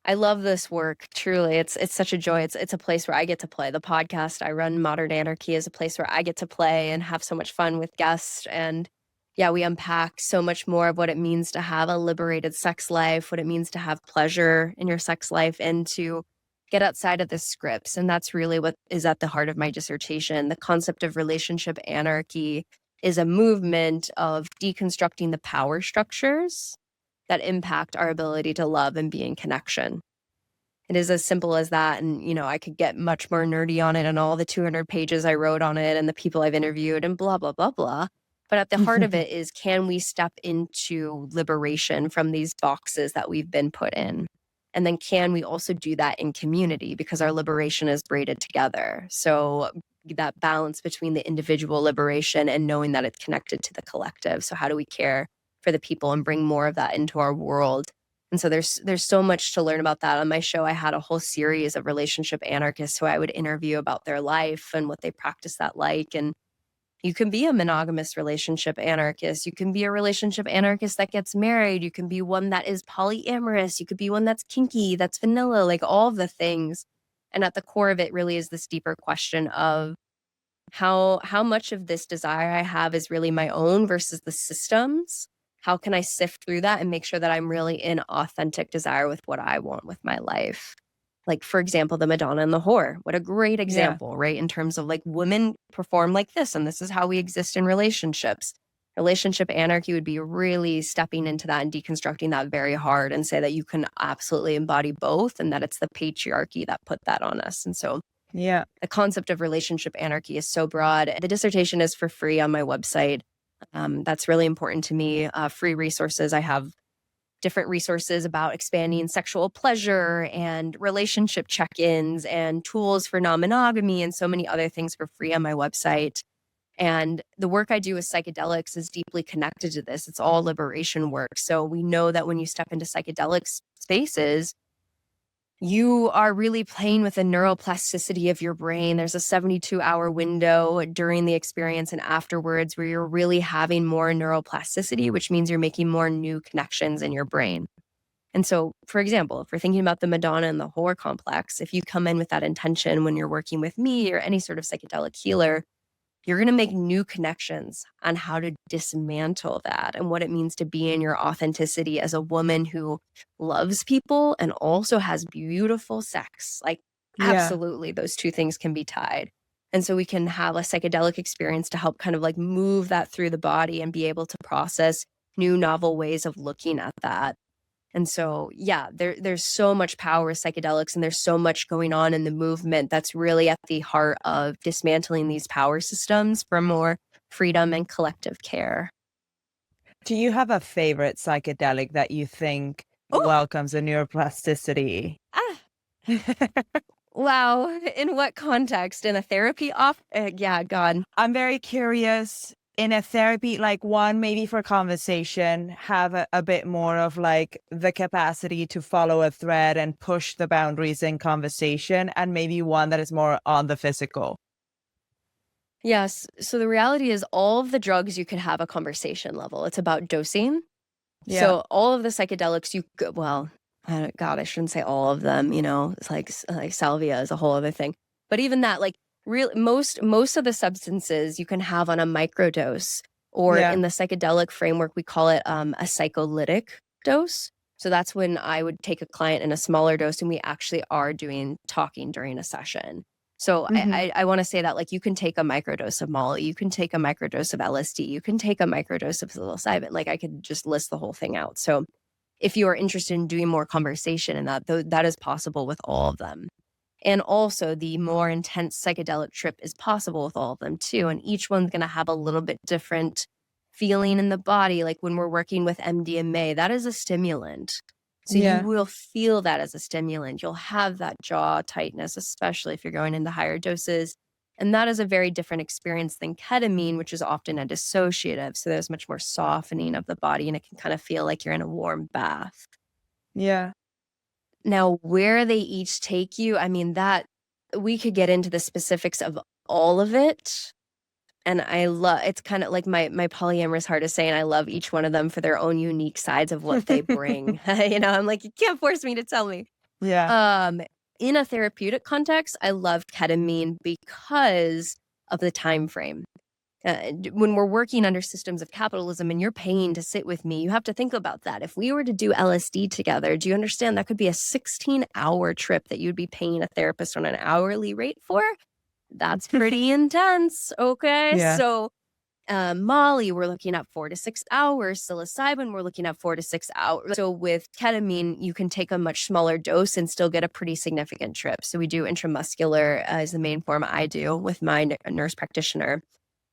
I love this work. Truly, it's such a joy. It's a place where I get to play. The podcast I run, Modern Anarchy, is a place where I get to play and have so much fun with guests. And yeah, we unpack so much more of what it means to have a liberated sex life, what it means to have pleasure in your sex life, and to get outside of the scripts. And that's really what is at the heart of my dissertation. The concept of relationship anarchy is a movement of deconstructing the power structures that impact our ability to love and be in connection. It is as simple as that. And, I could get much more nerdy on it and all the 200 pages I wrote on it and the people I've interviewed and blah, blah, blah, blah. But at the heart of it is, can we step into liberation from these boxes that we've been put in? And then can we also do that in community, because our liberation is braided together? So that balance between the individual liberation and knowing that it's connected to the collective. So how do we care for the people and bring more of that into our world? And so there's so much to learn about that. On my show, I had a whole series of relationship anarchists who I would interview about their life and what they practice that like. And You can be a monogamous relationship anarchist. You can be a relationship anarchist that gets married. You can be one that is polyamorous. You could be one that's kinky, that's vanilla, like all of the things. And at the core of it really is this deeper question of how much of this desire I have is really my own versus the system's. How can I sift through that and make sure that I'm really in authentic desire with what I want with my life? Like, for example, the Madonna and the whore. What a great example, right? In terms of like women perform like this, and this is how we exist in relationships. Relationship anarchy would be really stepping into that and deconstructing that very hard and say that you can absolutely embody both and that it's the patriarchy that put that on us. And so Yeah. the concept of relationship anarchy is so broad. The dissertation is for free on my website. That's really important to me. Free resources. I have different resources about expanding sexual pleasure and relationship check-ins and tools for non-monogamy and so many other things for free on my website. And the work I do with psychedelics is deeply connected to this. It's all liberation work. So we know that when you step into psychedelic spaces, you are really playing with the neuroplasticity of your brain. There's a 72-hour window during the experience and afterwards where you're really having more neuroplasticity, which means you're making more new connections in your brain. And so, for example, if we're thinking about the Madonna and the whore complex, if you come in with that intention when you're working with me or any sort of psychedelic healer, you're going to make new connections on how to dismantle that and what it means to be in your authenticity as a woman who loves people and also has beautiful sex. Like, absolutely, those two things can be tied. And so we can have a psychedelic experience to help kind of like move that through the body and be able to process new novel ways of looking at that. And so, yeah, there's so much power with psychedelics and there's so much going on in the movement that's really at the heart of dismantling these power systems for more freedom and collective care. Do you have a favorite psychedelic that you think welcomes a neuroplasticity? Wow. In what context? In a therapy yeah, God. I'm very curious. In a therapy, like one maybe for conversation, have a bit more of like the capacity to follow a thread and push the boundaries in conversation, and maybe one that is more on the physical. Yes. So the reality is all of the drugs you could have a conversation level. It's about dosing. So all of the psychedelics well, God, I shouldn't say all of them, it's like salvia is a whole other thing. But even that, like most of the substances you can have on a microdose or in the psychedelic framework, we call it a psycholytic dose. So that's when I would take a client in a smaller dose and we actually are doing talking during a session. So I want to say that like you can take a microdose of Molly, you can take a microdose of LSD, you can take a microdose of psilocybin. Like I could just list the whole thing out. So if you are interested in doing more conversation in that is possible with all of them. And also the more intense psychedelic trip is possible with all of them too. And each one's going to have a little bit different feeling in the body. Like when we're working with MDMA, that is a stimulant. So you will feel that as a stimulant. You'll have that jaw tightness, especially if you're going into higher doses. And that is a very different experience than ketamine, which is often a dissociative. So there's much more softening of the body and it can kind of feel like you're in a warm bath. Yeah. Now, where they each take you, I mean, that we could get into the specifics of all of it. And I love, it's kind of like my polyamorous heart is saying, I love each one of them for their own unique sides of what they bring. I'm like, you can't force me to tell me. Yeah. In a therapeutic context, I love ketamine because of the time frame. When we're working under systems of capitalism and you're paying to sit with me, you have to think about that. If we were to do LSD together, do you understand that could be a 16-hour trip that you'd be paying a therapist on an hourly rate for? That's pretty intense. Okay. Yeah. So Molly, we're looking at 4 to 6 hours. Psilocybin, we're looking at 4 to 6 hours. So with ketamine, you can take a much smaller dose and still get a pretty significant trip. So we do intramuscular as the main form I do with my nurse practitioner.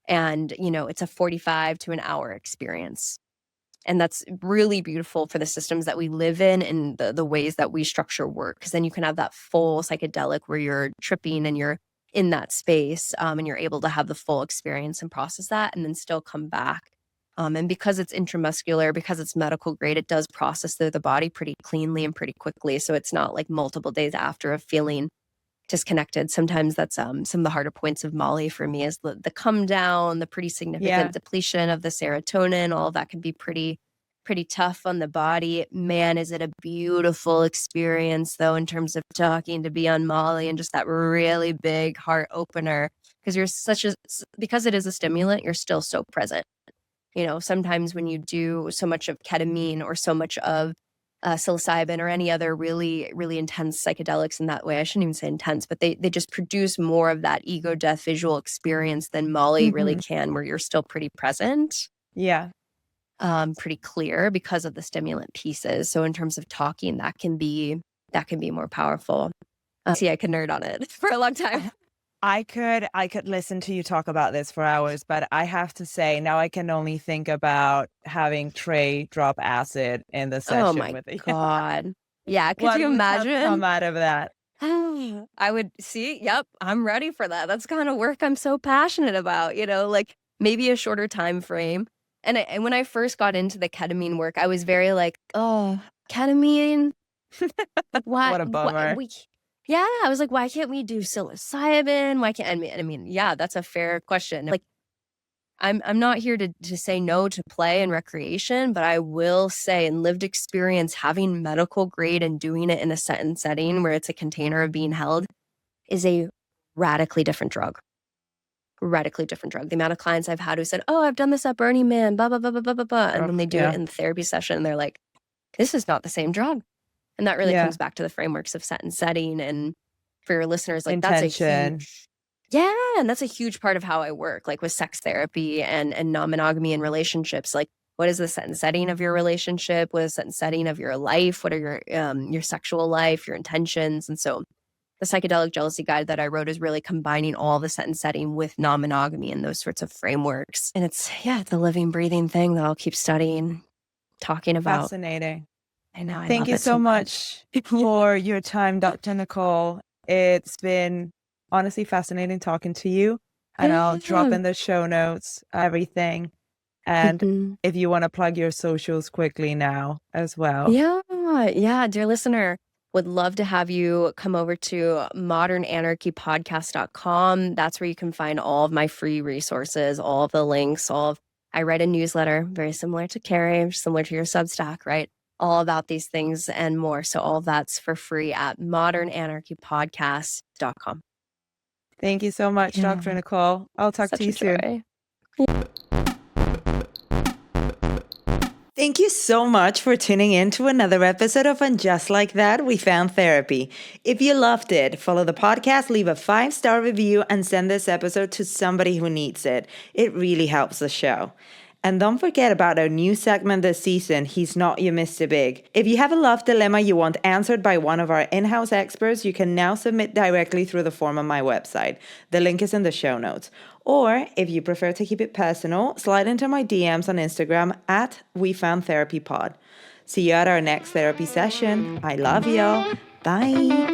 And, it's a 45 to an hour experience. And that's really beautiful for the systems that we live in and the ways that we structure work. Because then you can have that full psychedelic where you're tripping and you're in that space and you're able to have the full experience and process that and then still come back. And because it's intramuscular, because it's medical grade, it does process through the body pretty cleanly and pretty quickly. So it's not like multiple days after of feeling disconnected. Sometimes that's some of the harder points of Molly for me is the come down, the pretty significant depletion of the serotonin. All of that can be pretty tough on the body. Man, is it a beautiful experience though, in terms of talking to be on Molly and just that really big heart opener, because because it is a stimulant, you're still so present. Sometimes when you do so much of ketamine or so much of psilocybin or any other really, really intense psychedelics in that way, I shouldn't even say intense, but they just produce more of that ego death visual experience than Molly really can, where you're still pretty present. Yeah. Pretty clear because of the stimulant pieces. So in terms of talking, that can be more powerful. See, I could nerd on it for a long time. I could listen to you talk about this for hours, but I have to say now I can only think about having Trey drop acid in the session Oh my with you. God. Yeah, could What you would have imagine? come out of that? I would see. Yep, I'm ready for that. That's the kind of work I'm so passionate about. Like maybe a shorter time frame. And when I first got into the ketamine work, I was very like, oh, ketamine. What a bummer. Yeah, I was like, why can't we do psilocybin? Why can't I mean, yeah, that's a fair question. Like, I'm not here to say no to play and recreation, but I will say in lived experience, having medical grade and doing it in a set and setting where it's a container of being held is a radically different drug. Radically different drug. The amount of clients I've had who said, oh, I've done this at Burning Man, blah, blah, blah, blah, blah, blah, blah. And then they do it in the therapy session and they're like, this is not the same drug. And that really comes back to the frameworks of set and setting. And for your listeners, like intention. And that's a huge part of how I work, like with sex therapy and non-monogamy and relationships. Like, what is the set and setting of your relationship? What is the set and setting of your life? What are your sexual life, your intentions? And so the psychedelic jealousy guide that I wrote is really combining all the set and setting with non-monogamy and those sorts of frameworks. And it's a living, breathing thing that I'll keep studying, talking about. Fascinating. I know. Thank you so much for your time, Dr. Nicole. It's been honestly fascinating talking to you. And I'll drop in the show notes, everything. And if you want to plug your socials quickly now as well. Yeah, dear listener, would love to have you come over to modernanarchypodcast.com. That's where you can find all of my free resources, all of the links, I write a newsletter, very similar to Carrie, similar to your Substack, right? All about these things and more. So all of that's for free at modernanarchypodcast.com. Thank you so much, Dr. Nicole. I'll talk to you soon. Thank you so much for tuning in to another episode of And Just Like That, We Found Therapy. If you loved it, follow the podcast, leave a 5-star review, and send this episode to somebody who needs it. It really helps the show. And don't forget about our new segment this season, He's Not Your Mr. Big. If you have a love dilemma you want answered by one of our in-house experts, you can now submit directly through the form on my website. The link is in the show notes. Or if you prefer to keep it personal, slide into my DMs on Instagram at WeFoundTherapyPod. See you at our next therapy session. I love y'all. Bye.